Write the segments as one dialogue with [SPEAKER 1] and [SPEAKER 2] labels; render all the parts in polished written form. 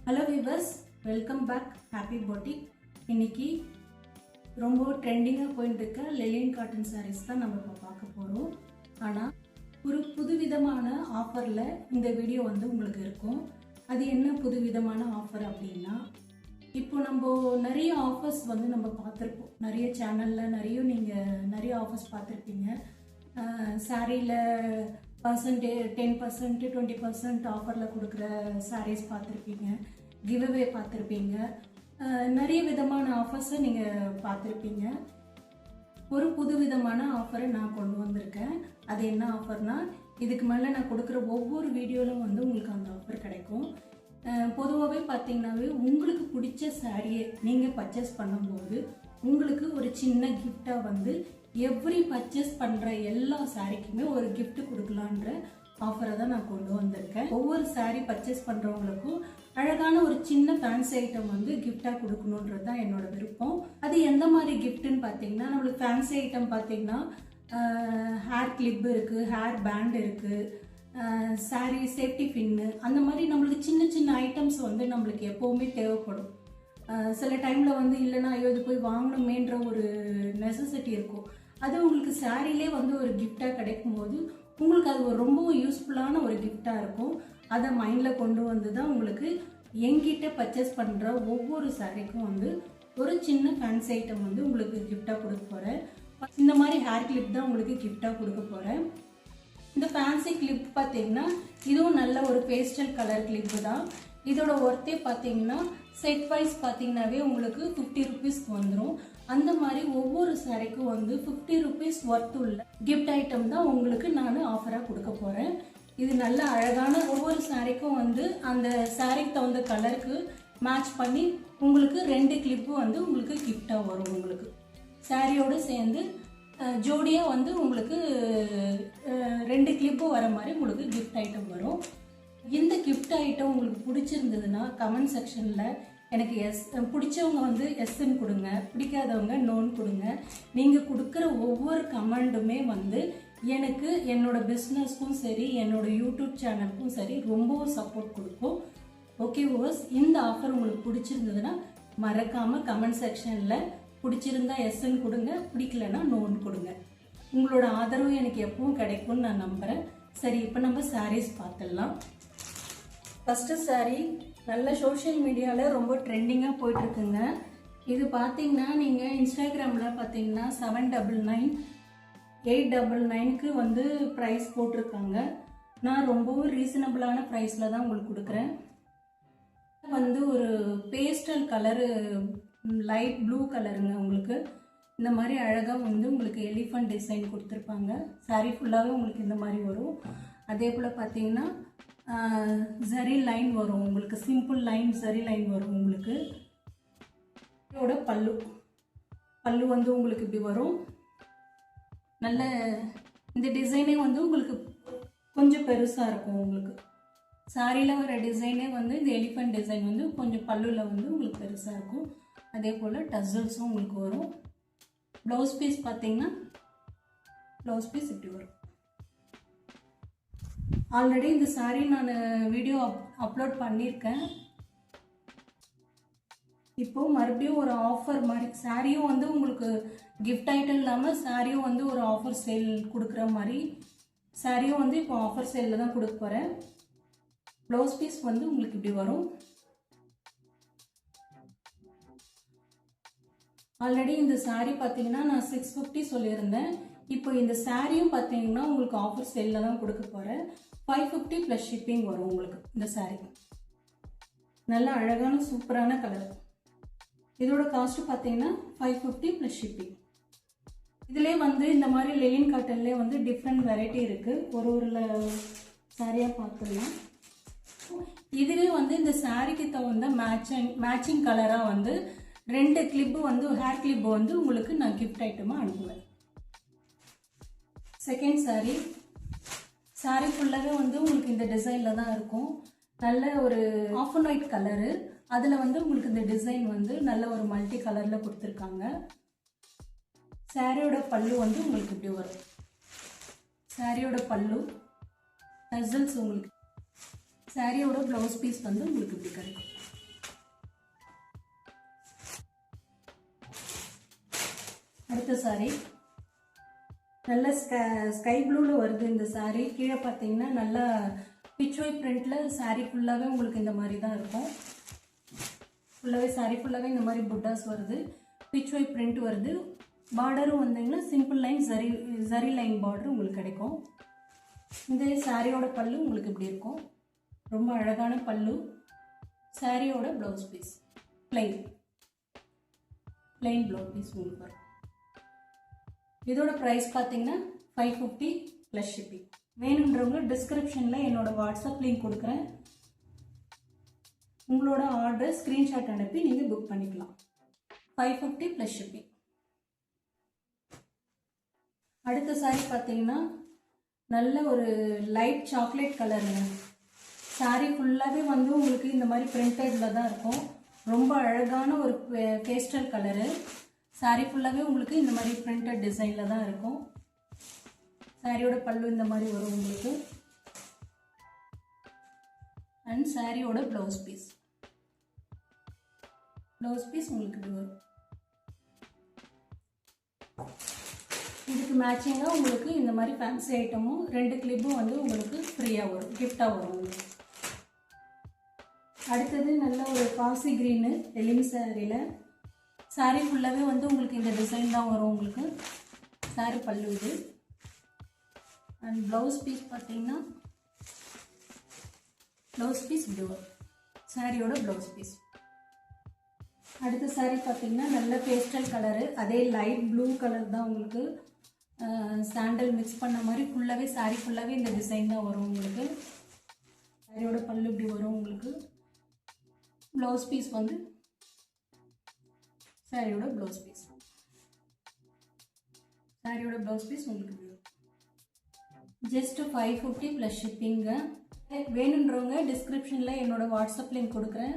[SPEAKER 1] Hello viewers, welcome back happy boutique. இன்னைக்கு ரொம்ப ட்ரெண்டிங்காக போயிட்டு இருக்க லெலின் காட்டன் சாரீஸ் தான் நம்ம இப்போ பார்க்க போகிறோம். ஆனால் ஒரு புதுவிதமான ஆஃபரில் இந்த வீடியோ வந்து உங்களுக்கு இருக்கும். அது என்ன புதுவிதமான ஆஃபர் அப்படின்னா, இப்போ நம்ம நிறைய ஆஃபர்ஸ் வந்து நம்ம பார்த்துருப்போம். நிறைய சேனலில் நிறைய ஆஃபர்ஸ் பார்த்துருப்பீங்க. சாரியில் 10%, 20% ஆஃபரில் கொடுக்குற சாரீஸ் பார்த்துருப்பீங்க, கிவ்அவே பார்த்துருப்பீங்க, நிறைய விதமான ஆஃபர்ஸை நீங்கள் பார்த்துருப்பீங்க. ஒரு புது விதமான ஆஃபரை நான் கொண்டு வந்திருக்கேன். அது என்ன ஆஃபர்னா, இதுக்கு மேலே நான் கொடுக்குற ஒவ்வொரு வீடியோவிலும் வந்து உங்களுக்கு அந்த ஆஃபர் கிடைக்கும். பொதுவாகவே பார்த்தீங்கன்னாவே உங்களுக்கு பிடிச்ச சாரியை நீங்கள் பர்ச்சேஸ் பண்ணும்போது உங்களுக்கு ஒரு சின்ன கிஃப்டாக வந்து எவ்ரி பர்ச்சேஸ் பண்ணுற எல்லா சாரிக்குமே ஒரு கிஃப்ட் கொடுக்கலான்ற ஆஃபரை தான் நான் கொண்டு வந்திருக்கேன். ஒவ்வொரு சாரீ பர்ச்சேஸ் பண்ணுறவங்களுக்கும் அழகான ஒரு சின்ன ஃபேன்சி ஐட்டம் வந்து கிஃப்டாக கொடுக்கணுன்றது தான் என்னோட விருப்பம். அது எந்த மாதிரி கிஃப்ட்டுன்னு பார்த்தீங்கன்னா, நம்மளுக்கு ஃபேன்சி ஐட்டம் பார்த்தீங்கன்னா ஹேர் கிளிப் இருக்குது, ஹேர் பேண்ட் இருக்குது, சாரீ சேஃப்டி பின்னு, அந்த மாதிரி நம்மளுக்கு சின்ன சின்ன ஐட்டம்ஸ் வந்து நம்மளுக்கு எப்போவுமே தேவைப்படும். சில டைமில் வந்து இல்லைன்னா ஐயோ இது போய் வாங்கணுமேன்ற ஒரு நெசசிட்டி இருக்கும். அது உங்களுக்கு சாரிலே வந்து ஒரு கிஃப்டாக கிடைக்கும் போது உங்களுக்கு அது ஒரு ரொம்ப யூஸ்ஃபுல்லான ஒரு கிஃப்டாக இருக்கும். அதை மைண்டில் கொண்டு வந்து தான் உங்களுக்கு எங்கிட்ட பர்ச்சேஸ் பண்ணுற ஒவ்வொரு சாரிக்கும் வந்து ஒரு சின்ன ஃபேன்சி ஐட்டம் வந்து உங்களுக்கு கிஃப்டாக கொடுக்க போகிறேன். இந்த மாதிரி ஹேர் கிளிப் தான் உங்களுக்கு கிஃப்டாக கொடுக்க போகிறேன். இந்த ஃபேன்சி கிளிப் பார்த்தீங்கன்னா இதுவும் நல்ல ஒரு பேஸ்டல் கலர் கிளிப்பு தான். இதோட ஒர்த்தே பார்த்தீங்கன்னா செட் வைஸ் பார்த்தீங்கன்னாவே உங்களுக்கு 50 ருபீஸ் வந்துடும். அந்த மாதிரி ஒவ்வொரு சாரிக்கும் வந்து 50 ருபீஸ் ஒர்த் உள்ள கிஃப்ட் ஐட்டம் தான் உங்களுக்கு நான் ஆஃபராக கொடுக்க போகிறேன். இது நல்ல அழகான ஒவ்வொரு சாரிக்கும் வந்து அந்த சாரிக்கு தகுந்த கலருக்கு மேட்ச் பண்ணி உங்களுக்கு 2 கிளிப்பு வந்து உங்களுக்கு கிஃப்டாக வரும். உங்களுக்கு சாரியோடு சேர்ந்து ஜோடியாக வந்து உங்களுக்கு 2 கிளிப்பு வர மாதிரி உங்களுக்கு கிஃப்ட் ஐட்டம் வரும். இந்த கிஃப்ட் ஐட்டம் உங்களுக்கு பிடிச்சிருந்ததுன்னா கமெண்ட் செக்ஷனில் எனக்கு பிடிச்சவங்க வந்து எஸ்ன்னு கொடுங்க, பிடிக்காதவங்க நோன்னு கொடுங்க. நீங்கள் கொடுக்குற ஒவ்வொரு கமெண்ட்டுமே வந்து எனக்கு என்னோட பிஸ்னஸ்க்கும் சரி, என்னோட யூடியூப் சேனலுக்கும் சரி ரொம்பவும் சப்போர்ட் கொடுக்கும். ஓகே வியூவர்ஸ், இந்த ஆஃபர் உங்களுக்கு பிடிச்சிருந்ததுன்னா மறக்காமல் கமெண்ட் செக்ஷனில் பிடிச்சிருந்தா எஸ்ன்னு கொடுங்க, பிடிக்கலன்னா நோன்னு கொடுங்க. உங்களோட ஆதரவு எனக்கு எப்பவும் கிடைக்கும்னு நான் நம்புகிறேன். சரி, இப்போ நம்ம சாரீஸ் பார்த்துடலாம். ஃபஸ்ட்டு சாரீ நல்ல சோஷியல் மீடியாவில் ரொம்ப ட்ரெண்டிங்காக போயிட்டுருக்குங்க. இது பார்த்தீங்கன்னா நீங்கள் இன்ஸ்டாகிராமில் பார்த்தீங்கன்னா 799, 899க்கு வந்து ப்ரைஸ் போட்டிருக்காங்க. நான் ரொம்பவும் ரீசனபிளான ப்ரைஸில் தான் உங்களுக்கு கொடுக்குறேன். வந்து ஒரு பேஸ்டல் கலரு, லைட் ப்ளூ கலருங்க. உங்களுக்கு இந்த மாதிரி அழகாக வந்து உங்களுக்கு எலிஃபண்ட் டிசைன் கொடுத்துருப்பாங்க. சாரீ ஃபுல்லாகவே உங்களுக்கு இந்த மாதிரி வரும். அதே போல் பார்த்தீங்கன்னா ஜரி லைன் வரும். உங்களுக்கு சிம்பிள் லைன் ஜரி லைன் வரும். உங்களுக்கு இதோட பல்லு வந்து உங்களுக்கு இப்படி வரும். நல்ல இந்த டிசைனே வந்து உங்களுக்கு கொஞ்சம் பெருசாக இருக்கும். உங்களுக்கு சாரியில் வர டிசைனே வந்து இந்த எலிஃபண்ட் டிசைன் வந்து கொஞ்சம் பல்லுவில் வந்து உங்களுக்கு பெருசாக இருக்கும். அதே போல் டசல்ஸும் உங்களுக்கு வரும். ப்ளவுஸ் பீஸ் பார்த்தீங்கன்னா ப்ளவுஸ் பீஸ் இப்படி வரும். ஆல்ரெடி இந்த சாரீ நான் வீடியோ அப்லோட் பண்ணியிருக்கேன். இப்போது மறுபடியும் ஒரு ஆஃபர் மாதிரி சாரியும் வந்து உங்களுக்கு கிஃப்ட் ஐட்டம் இல்லாமல் சாரியும் வந்து ஒரு ஆஃபர் சேல் கொடுக்குற மாதிரி சாரியும் வந்து இப்போ ஆஃபர் சேலில் தான் கொடுக்க போகிறேன். ப்ளவுஸ் பீஸ் வந்து உங்களுக்கு இப்படி வரும். ஆல்ரெடி இந்த சாரீ பார்த்தீங்கன்னா நான் 650 சொல்லியிருந்தேன். இப்போ இந்த சாரியும் பார்த்தீங்கன்னா உங்களுக்கு ஆஃபர் சேலில் தான் கொடுக்க போகிறேன். 550 ப்ளஸ் ஷிப்பிங் வரும் உங்களுக்கு. இந்த சாரீ நல்ல அழகான சூப்பரான கலர். இதோட காஸ்ட் பார்த்தீங்கன்னா 550 ப்ளஸ் ஷிப்பிங். இதிலே வந்து இந்த மாதிரி லெலின் காட்டன்லேயே வந்து டிஃப்ரெண்ட் வெரைட்டி இருக்குது. ஒரு சாரியாக பார்த்துடலாம். இதுவே வந்து இந்த சாரிக்கு தகுந்த மேட்சிங் கலராக வந்து 2 கிளிப்பு வந்து ஹேர் கிளிப்பு வந்து உங்களுக்கு நான் கிஃப்ட் ஐட்டமாக அனுப்புவேன். செகண்ட் சாரீ ஃபுல்லாகவே வந்து உங்களுக்கு இந்த டிசைனில் தான் இருக்கும். நல்ல ஒரு ஆஃப் அண்ட் ஒயிட் கலரு. அதில் வந்து உங்களுக்கு இந்த டிசைன் வந்து நல்ல ஒரு மல்டி கலரில் கொடுத்துருக்காங்க. சாரியோட பல்லு வந்து உங்களுக்கு இப்படி வரும். சாரியோட பல்லு டசல்ஸ் உங்களுக்கு. சாரியோட ப்ளவுஸ் பீஸ் வந்து உங்களுக்கு இப்படி கிடைக்கும். அடுத்த saree நல்ல ஸ்கை ப்ளூவில் வருது இந்த saree. கீழே பார்த்தீங்கன்னா நல்லா பிச்வை பிரிண்டில் saree ஃபுல்லாகவே உங்களுக்கு இந்த மாதிரி தான் இருக்கும். ஃபுல்லாகவே saree ஃபுல்லாகவே இந்த மாதிரி புட்டாஸ் வருது, பிச்வை பிரிண்ட் வருது. பார்டரும் வந்தீங்கன்னா simple line zari line border உங்களுக்கு கிடைக்கும். இந்த சாரியோட பல்லு உங்களுக்கு இப்படி இருக்கும், ரொம்ப அழகான பல்லு. சாரியோட blouse piece plain blouse piece உங்களுக்கு வரும். இதோட ப்ரைஸ் பார்த்தீங்கன்னா 550 + ஷிப்பிங். வேணுன்றவங்க டிஸ்கிரிப்ஷனில் என்னோட வாட்ஸ்அப் லிங்க் கொடுக்குறேன். உங்களோட ஆர்டர் ஸ்க்ரீன்ஷாட் அனுப்பி நீங்கள் புக் பண்ணிக்கலாம். 550 + ஷிப்பிங். அடுத்த சாரி பார்த்தீங்கன்னா நல்ல ஒரு லைட் சாக்லேட் கலருங்க. சாரி ஃபுல்லாகவே வந்து உங்களுக்கு இந்த மாதிரி பிரிண்டடில் தான் இருக்கும். ரொம்ப அழகான ஒரு பேஸ்டல் கலரு. சாரி ஃபுல்லாகவே உங்களுக்கு இந்த மாதிரி பிரிண்டட் டிசைனில் தான் இருக்கும். சாரியோட பல்லு இந்த மாதிரி வரும் உங்களுக்கு. அண்ட் சாரியோட ப்ளவுஸ் பீஸ் உங்களுக்கு இப்படி வரும். இதுக்கு மேட்சிங்காக உங்களுக்கு இந்த மாதிரி ஃபேன்சி ஐட்டமும் 2 கிளிப்பும் வந்து உங்களுக்கு ஃப்ரீயாக வரும், கிஃப்டாக வரும் உங்களுக்கு. அடுத்தது நல்ல ஒரு பாசி க்ரீனு எலிம் சாரியில். சாரி ஃபுல்லாகவே வந்து உங்களுக்கு இந்த டிசைன் தான் வரும் உங்களுக்கு. சாரி பல்லு இது. அண்ட் ப்ளவுஸ் பீஸ் பார்த்தீங்கன்னா ப்ளவுஸ் பீஸ் இப்படி வரும், சாரியோட ப்ளவுஸ் பீஸ். அடுத்த சாரி பார்த்தீங்கன்னா நல்ல பேஸ்டல் கலரு, அதே லைட் ப்ளூ கலர் தான் உங்களுக்கு. சாண்டல் மிக்ஸ் பண்ண மாதிரி ஃபுல்லாகவே சாரி ஃபுல்லாகவே இந்த டிசைன் தான் வரும் உங்களுக்கு. சாரியோட பல்லு இப்படி வரும் உங்களுக்கு. ப்ளவுஸ் பீஸ் வந்து சாரியோட ப்ளவுஸ் பீஸ் உங்களுக்கு ஜஸ்ட் 550 + ஷிப்பிங்க. வேணுன்றவங்க டிஸ்கிரிப்ஷனில் என்னோட வாட்ஸ்அப் லிங்க் கொடுக்குறேன்.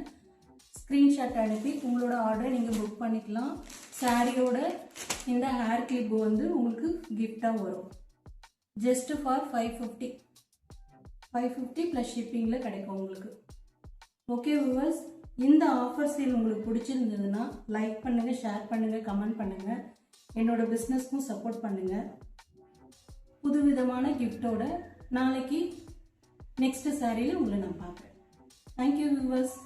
[SPEAKER 1] ஸ்க்ரீன்ஷாட் அனுப்பி உங்களோட ஆர்டரை நீங்கள் புக் பண்ணிக்கலாம். சாரியோட இந்த ஹேர் கிளிப்பு வந்து உங்களுக்கு கிஃப்டாக வரும். ஜஸ்ட் ஃபார் 550 + ஷிப்பிங்கில் கிடைக்கும் உங்களுக்கு. ஓகே வியூவர்ஸ், இந்த ஆஃபர் சேல் உங்களுக்கு பிடிச்சிருந்ததுன்னா லைக் பண்ணுங்கள், ஷேர் பண்ணுங்கள், கமெண்ட் பண்ணுங்கள். என்னோட பிஸ்னஸ்க்கும் சப்போர்ட் பண்ணுங்கள். புதுவிதமான கிஃப்டோட நாளைக்கு நெக்ஸ்ட் சாரியில் உங்களை நான் பார்க்குறேன். Thank you viewers.